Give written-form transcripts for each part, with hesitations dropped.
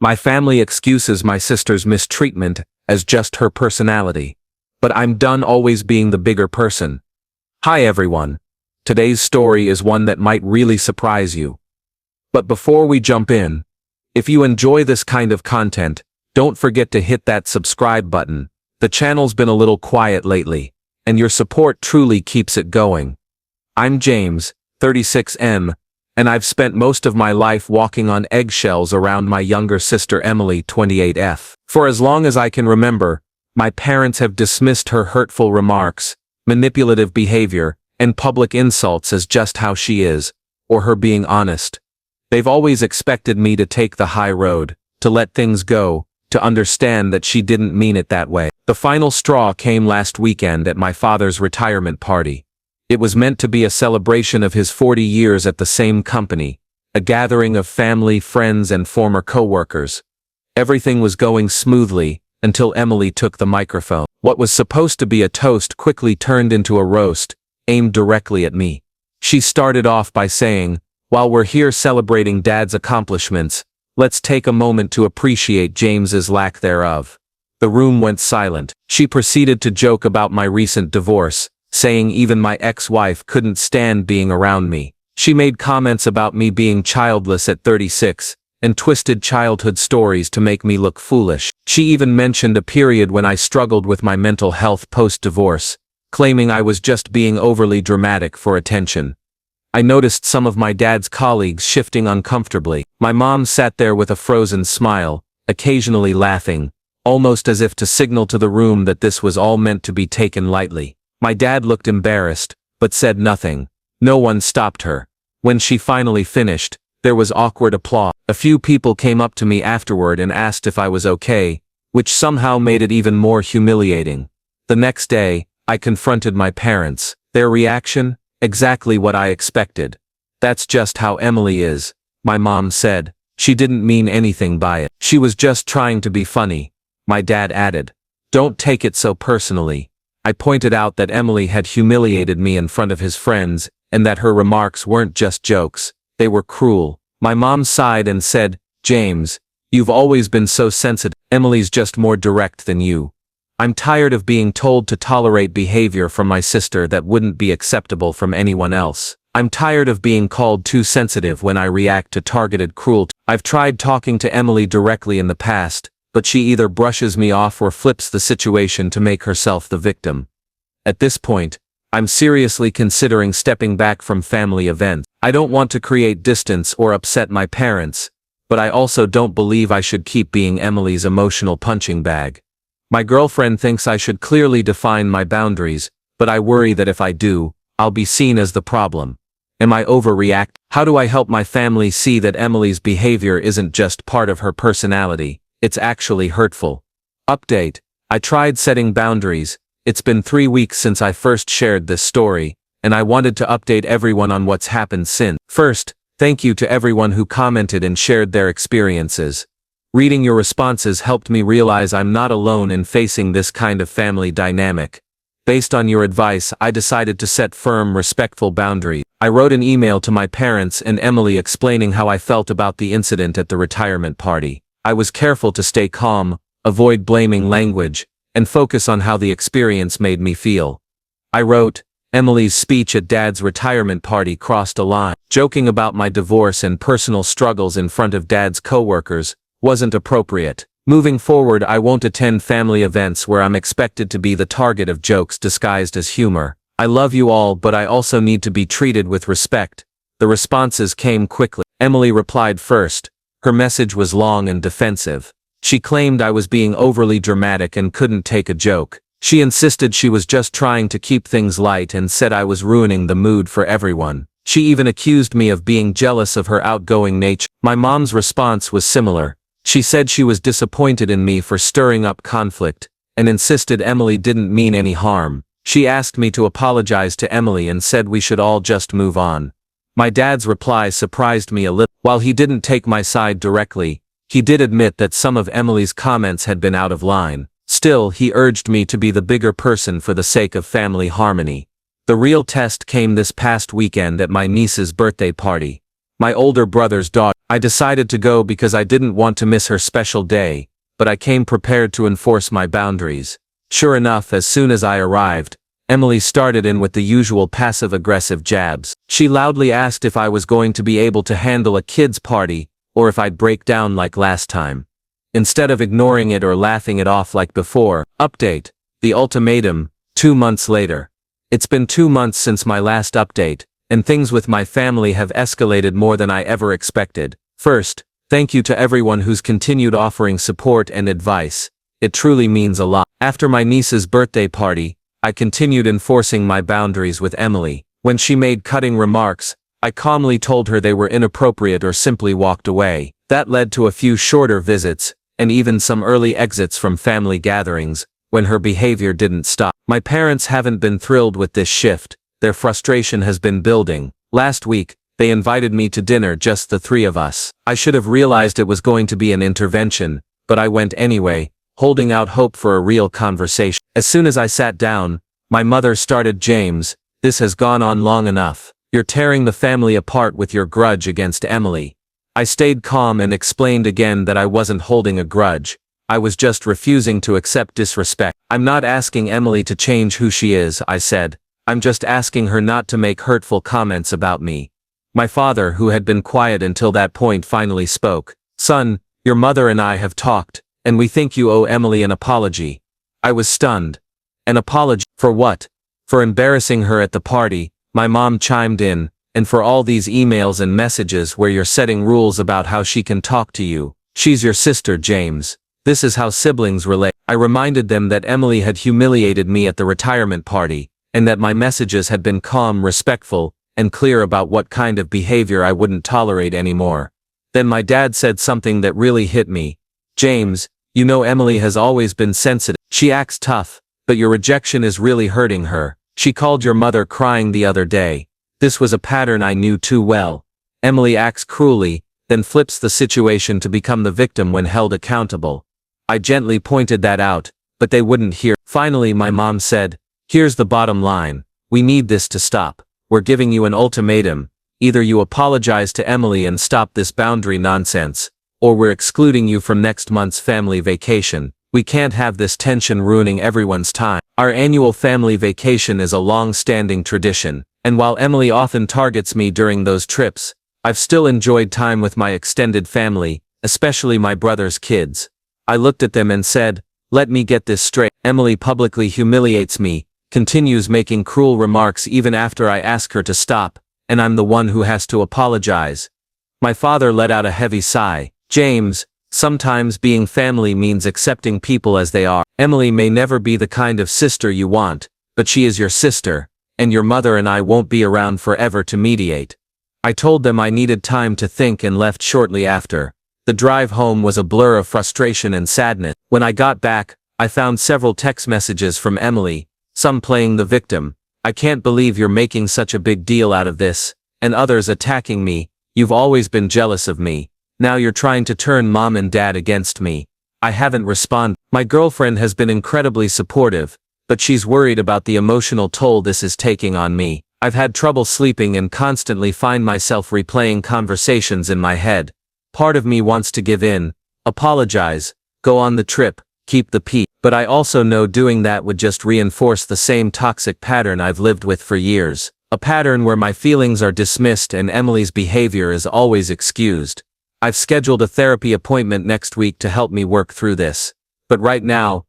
My family excuses my sister's mistreatment as just her personality. But I'm done always being the bigger person. Hi everyone. Today's story is one that might really surprise you. But before we jump in, if you enjoy this kind of content, don't forget to hit that subscribe button. The channel's been a little quiet lately, and your support truly keeps it going. I'm James, 36M, and I've spent most of my life walking on eggshells around my younger sister Emily, 28F. For as long as I can remember, my parents have dismissed her hurtful remarks, manipulative behavior, and public insults as just how she is, or her being honest. They've always expected me to take the high road, to let things go, to understand that she didn't mean it that way. The final straw came last weekend at my father's retirement party. It was meant to be a celebration of his 40 years at the same company, a gathering of family, friends, and former co-workers. Everything was going smoothly until Emily took the microphone. What was supposed to be a toast quickly turned into a roast, aimed directly at me. She started off by saying, "While we're here celebrating Dad's accomplishments, let's take a moment to appreciate James's lack thereof." The room went silent. She proceeded to joke about my recent divorce, saying even my ex-wife couldn't stand being around me. She made comments about me being childless at 36, and twisted childhood stories to make me look foolish. She even mentioned a period when I struggled with my mental health post-divorce, claiming I was just being overly dramatic for attention. I noticed some of my dad's colleagues shifting uncomfortably. My mom sat there with a frozen smile, occasionally laughing, almost as if to signal to the room that this was all meant to be taken lightly. My dad looked embarrassed, but said nothing. No one stopped her. When she finally finished, there was awkward applause. A few people came up to me afterward and asked if I was okay, which somehow made it even more humiliating. The next day, I confronted my parents. Their reaction? Exactly what I expected. "That's just how Emily is," my mom said. "She didn't mean anything by it. She was just trying to be funny," my dad added. "Don't take it so personally." I pointed out that Emily had humiliated me in front of his friends, and that her remarks weren't just jokes, they were cruel. My mom sighed and said, "James, you've always been so sensitive. Emily's just more direct than you. I'm tired of being told to tolerate behavior from my sister that wouldn't be acceptable from anyone else. I'm tired of being called too sensitive when I react to targeted cruelty. I've tried talking to Emily directly in the past, but she either brushes me off or flips the situation to make herself the victim. At this point, I'm seriously considering stepping back from family events. I don't want to create distance or upset my parents, but I also don't believe I should keep being Emily's emotional punching bag. My girlfriend thinks I should clearly define my boundaries, but I worry that if I do, I'll be seen as the problem. Am I overreacting? How do I help my family see that Emily's behavior isn't just part of her personality, it's actually hurtful? Update. I tried setting boundaries. It's been 3 weeks since I first shared this story, and I wanted to update everyone on what's happened since. First, thank you to everyone who commented and shared their experiences. Reading your responses helped me realize I'm not alone in facing this kind of family dynamic. Based on your advice, I decided to set firm, respectful boundaries. I wrote an email to my parents and Emily explaining how I felt about the incident at the retirement party. I was careful to stay calm, avoid blaming language, and focus on how the experience made me feel. I wrote, "Emily's speech at Dad's retirement party crossed a line. Joking about my divorce and personal struggles in front of Dad's coworkers wasn't appropriate. Moving forward, I won't attend family events where I'm expected to be the target of jokes disguised as humor. I love you all, but I also need to be treated with respect." The responses came quickly. Emily replied first. Her message was long and defensive. She claimed I was being overly dramatic and couldn't take a joke. She insisted she was just trying to keep things light and said I was ruining the mood for everyone. She even accused me of being jealous of her outgoing nature. My mom's response was similar. She said she was disappointed in me for stirring up conflict, and insisted Emily didn't mean any harm. She asked me to apologize to Emily and said we should all just move on. My dad's reply surprised me a little. While he didn't take my side directly, he did admit that some of Emily's comments had been out of line. Still, he urged me to be the bigger person for the sake of family harmony. The real test came this past weekend at my niece's birthday party. My older brother's daughter. I decided to go because I didn't want to miss her special day, but I came prepared to enforce my boundaries. Sure enough, as soon as I arrived, Emily started in with the usual passive-aggressive jabs. She loudly asked if I was going to be able to handle a kid's party, or if I'd break down like last time. Instead of ignoring it or laughing it off like before. Update. The ultimatum, 2 months later. It's been 2 months since my last update, and things with my family have escalated more than I ever expected. First, thank you to everyone who's continued offering support and advice. It truly means a lot. After my niece's birthday party, I continued enforcing my boundaries with Emily. When she made cutting remarks, I calmly told her they were inappropriate or simply walked away. That led to a few shorter visits, and even some early exits from family gatherings, when her behavior didn't stop. My parents haven't been thrilled with this shift. Their frustration has been building. Last week, they invited me to dinner, just the three of us. I should have realized it was going to be an intervention, but I went anyway, holding out hope for a real conversation. As soon as I sat down, my mother started, "James, this has gone on long enough. You're tearing the family apart with your grudge against Emily." I stayed calm and explained again that I wasn't holding a grudge. I was just refusing to accept disrespect. "I'm not asking Emily to change who she is," I said. "I'm just asking her not to make hurtful comments about me." My father, who had been quiet until that point, finally spoke. "Son, your mother and I have talked, and we think you owe Emily an apology." I was stunned. "An apology? For what?" "For embarrassing her at the party," my mom chimed in, "and for all these emails and messages where you're setting rules about how she can talk to you. She's your sister, James. This is how siblings relate." I reminded them that Emily had humiliated me at the retirement party, and that my messages had been calm, respectful, and clear about what kind of behavior I wouldn't tolerate anymore. Then my dad said something that really hit me. "James, you know Emily has always been sensitive. She acts tough, but your rejection is really hurting her. She called your mother crying the other day." This was a pattern I knew too well. Emily acts cruelly, then flips the situation to become the victim when held accountable. I gently pointed that out, but they wouldn't hear. Finally, my mom said, "Here's the bottom line. We need this to stop. We're giving you an ultimatum. Either you apologize to Emily and stop this boundary nonsense, or we're excluding you from next month's family vacation. We can't have this tension ruining everyone's time." Our annual family vacation is a long-standing tradition, and while Emily often targets me during those trips, I've still enjoyed time with my extended family, especially my brother's kids. I looked at them and said, "Let me get this straight. Emily publicly humiliates me, continues making cruel remarks even after I ask her to stop, and I'm the one who has to apologize." My father let out a heavy sigh. "James, sometimes being family means accepting people as they are. Emily may never be the kind of sister you want, but she is your sister, and your mother and I won't be around forever to mediate." I told them I needed time to think and left shortly after. The drive home was a blur of frustration and sadness. When I got back, I found several text messages from Emily, some playing the victim. "I can't believe you're making such a big deal out of this," and others attacking me. "You've always been jealous of me. Now you're trying to turn mom and dad against me." I haven't responded. My girlfriend has been incredibly supportive, but she's worried about the emotional toll this is taking on me. I've had trouble sleeping and constantly find myself replaying conversations in my head. Part of me wants to give in, apologize, go on the trip, keep the peace, but I also know doing that would just reinforce the same toxic pattern I've lived with for years. A pattern where my feelings are dismissed and Emily's behavior is always excused. I've scheduled a therapy appointment next week to help me work through this. But right now,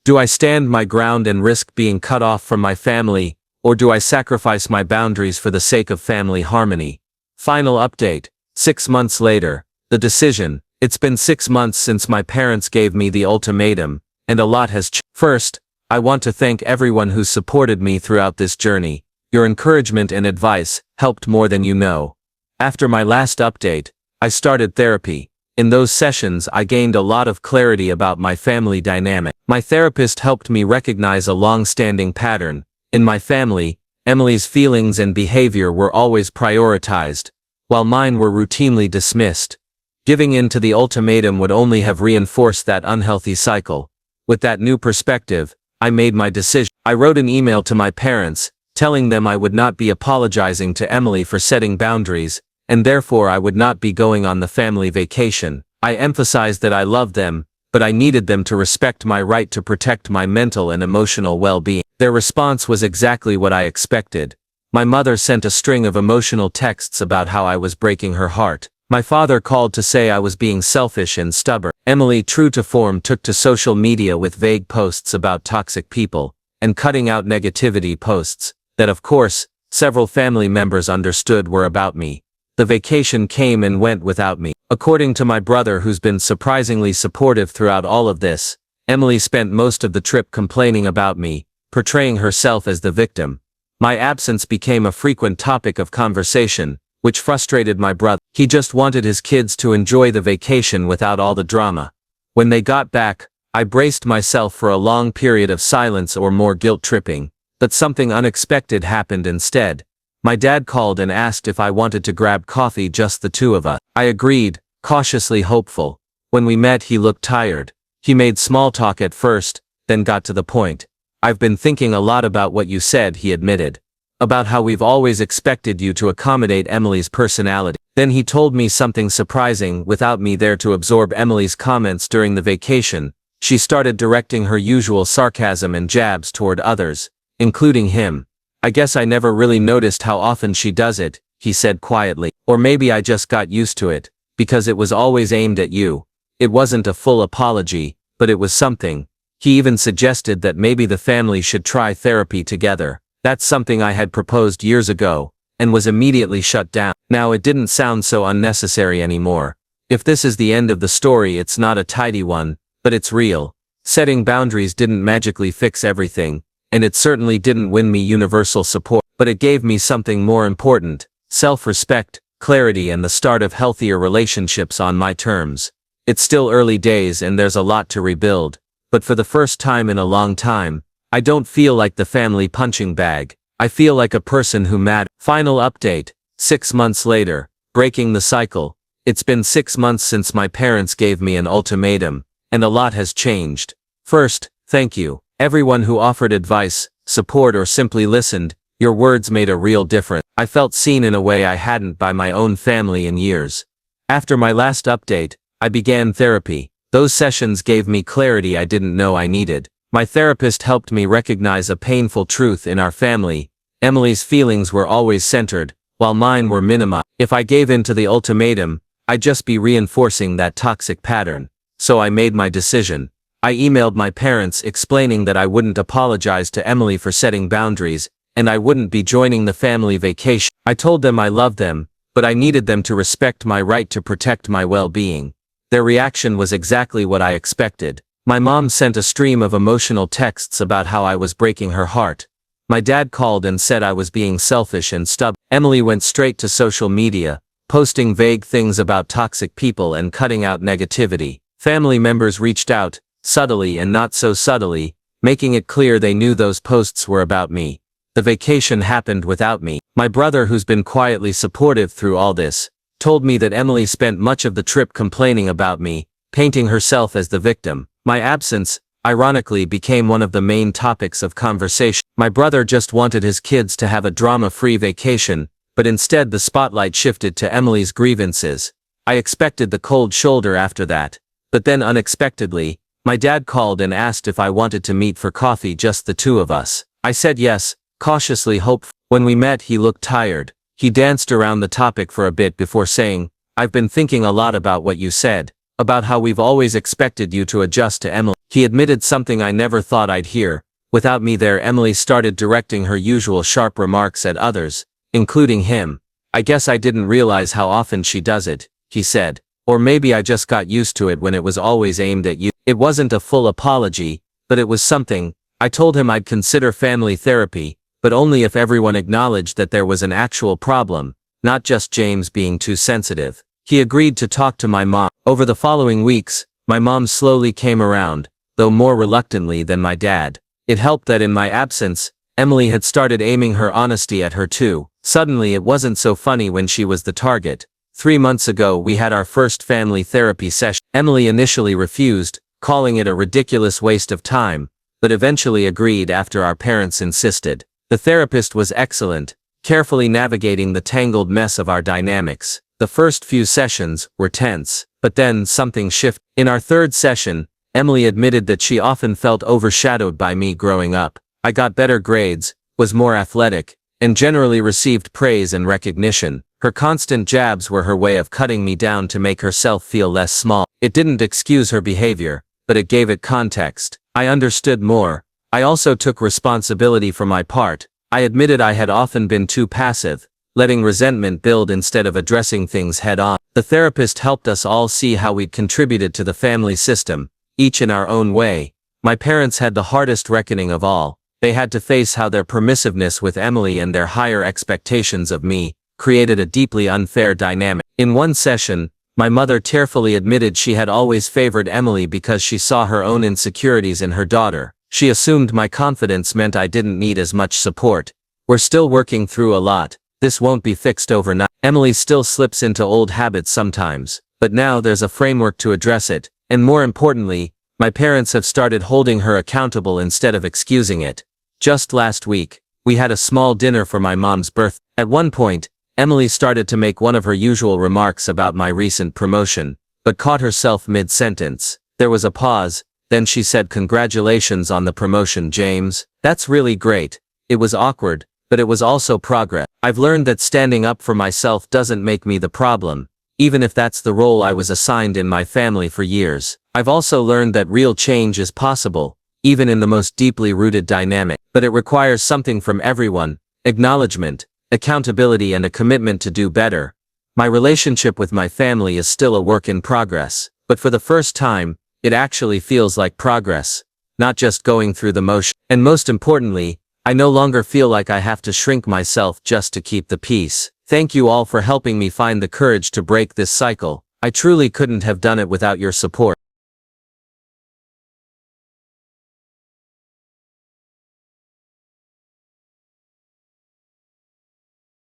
do I stand my ground and risk being cut off from my family, or do I sacrifice my boundaries for the sake of family harmony? Final update. 6 months later. The decision. It's been 6 months since my parents gave me the ultimatum, and a lot has changed. First, I want to thank everyone who's supported me throughout this journey. Your encouragement and advice helped more than you know. After my last update, I started therapy. In those sessions, I gained a lot of clarity about my family dynamic. My therapist helped me recognize a long-standing pattern. In my family, Emily's feelings and behavior were always prioritized, while mine were routinely dismissed. Giving in to the ultimatum would only have reinforced that unhealthy cycle. With that new perspective, I made my decision. I wrote an email to my parents, telling them I would not be apologizing to Emily for setting boundaries, and therefore I would not be going on the family vacation. I emphasized that I loved them, but I needed them to respect my right to protect my mental and emotional well-being. Their response was exactly what I expected. My mother sent a string of emotional texts about how I was breaking her heart. My father called to say I was being selfish and stubborn. Emily, true to form, took to social media with vague posts about toxic people, and cutting out negativity posts that, of course, several family members understood were about me. The vacation came and went without me. According to my brother, who's been surprisingly supportive throughout all of this, Emily spent most of the trip complaining about me, portraying herself as the victim. My absence became a frequent topic of conversation, which frustrated my brother. He just wanted his kids to enjoy the vacation without all the drama. When they got back, I braced myself for a long period of silence or more guilt-tripping, but something unexpected happened instead. My dad called and asked if I wanted to grab coffee, just the two of us. I agreed, cautiously hopeful. When we met, he looked tired. He made small talk at first, then got to the point. "I've been thinking a lot about what you said," he admitted. "About how we've always expected you to accommodate Emily's personality." Then he told me something surprising. Without me there to absorb Emily's comments during the vacation, she started directing her usual sarcasm and jabs toward others, including him. "I guess I never really noticed how often she does it," he said quietly. "Or maybe I just got used to it, because it was always aimed at you." It wasn't a full apology, but it was something. He even suggested that maybe the family should try therapy together. That's something I had proposed years ago, and was immediately shut down. Now it didn't sound so unnecessary anymore. If this is the end of the story, it's not a tidy one, but it's real. Setting boundaries didn't magically fix everything, and it certainly didn't win me universal support, but it gave me something more important: self-respect, clarity, and the start of healthier relationships on my terms. It's still early days and there's a lot to rebuild, but for the first time in a long time, I don't feel like the family punching bag. I feel like a person who matters. Final update: 6 months later, breaking the cycle. It's been 6 months since my parents gave me an ultimatum, and a lot has changed. First, thank you, everyone who offered advice, support, or simply listened. Your words made a real difference. I felt seen in a way I hadn't by my own family in years. After my last update, I began therapy. Those sessions gave me clarity I didn't know I needed. My therapist helped me recognize a painful truth in our family: Emily's feelings were always centered, while mine were minimized. If I gave in to the ultimatum, I'd just be reinforcing that toxic pattern. So I made my decision. I emailed my parents explaining that I wouldn't apologize to Emily for setting boundaries, and I wouldn't be joining the family vacation. I told them I loved them, but I needed them to respect my right to protect my well-being. Their reaction was exactly what I expected. My mom sent a stream of emotional texts about how I was breaking her heart. My dad called and said I was being selfish and stubborn. Emily went straight to social media, posting vague things about toxic people and cutting out negativity. Family members reached out, subtly and not so subtly, making it clear they knew those posts were about me. The vacation happened without me. My brother, who's been quietly supportive through all this, told me that Emily spent much of the trip complaining about me, painting herself as the victim. My absence, ironically, became one of the main topics of conversation. My brother just wanted his kids to have a drama-free vacation, but instead the spotlight shifted to Emily's grievances. I expected the cold shoulder after that, but then unexpectedly, my dad called and asked if I wanted to meet for coffee, just the two of us. I said yes, cautiously hopeful. When we met, he looked tired. He danced around the topic for a bit before saying, "I've been thinking a lot about what you said, about how we've always expected you to adjust to Emily." He admitted something I never thought I'd hear. Without me there, Emily started directing her usual sharp remarks at others, including him. "I guess I didn't realize how often she does it," he said. "Or maybe I just got used to it when it was always aimed at you." It wasn't a full apology, but it was something. I told him I'd consider family therapy, but only if everyone acknowledged that there was an actual problem, not just James being too sensitive. He agreed to talk to my mom. Over the following weeks, my mom slowly came around, though more reluctantly than my dad. It helped that in my absence, Emily had started aiming her honesty at her too. Suddenly it wasn't so funny when she was the target. 3 months ago we had our first family therapy session. Emily initially refused, calling it a ridiculous waste of time, but eventually agreed after our parents insisted. The therapist was excellent, carefully navigating the tangled mess of our dynamics. The first few sessions were tense, but then something shifted. In our third session, Emily admitted that she often felt overshadowed by me growing up. I got better grades, was more athletic, and generally received praise and recognition. Her constant jabs were her way of cutting me down to make herself feel less small. It didn't excuse her behavior, but it gave it context. I understood more. I also took responsibility for my part. I admitted I had often been too passive, letting resentment build instead of addressing things head-on. The therapist helped us all see how we'd contributed to the family system, each in our own way. My parents had the hardest reckoning of all. They had to face how their permissiveness with Emily and their higher expectations of me created a deeply unfair dynamic. In one session, my mother tearfully admitted she had always favored Emily because she saw her own insecurities in her daughter. She assumed my confidence meant I didn't need as much support. We're still working through a lot. This won't be fixed overnight. Emily still slips into old habits sometimes, but now there's a framework to address it, and more importantly, my parents have started holding her accountable instead of excusing it. Just last week, we had a small dinner for my mom's birthday. At one point, Emily started to make one of her usual remarks about my recent promotion, but caught herself mid-sentence. There was a pause, then she said, "Congratulations on the promotion, James. That's really great." It was awkward, but it was also progress. I've learned that standing up for myself doesn't make me the problem, even if that's the role I was assigned in my family for years. I've also learned that real change is possible, even in the most deeply rooted dynamic, but it requires something from everyone: acknowledgement, accountability, and a commitment to do better. My relationship with my family is still a work in progress, but for the first time, it actually feels like progress, not just going through the motion. And most importantly, I no longer feel like I have to shrink myself just to keep the peace. Thank you all for helping me find the courage to break this cycle. I truly couldn't have done it without your support.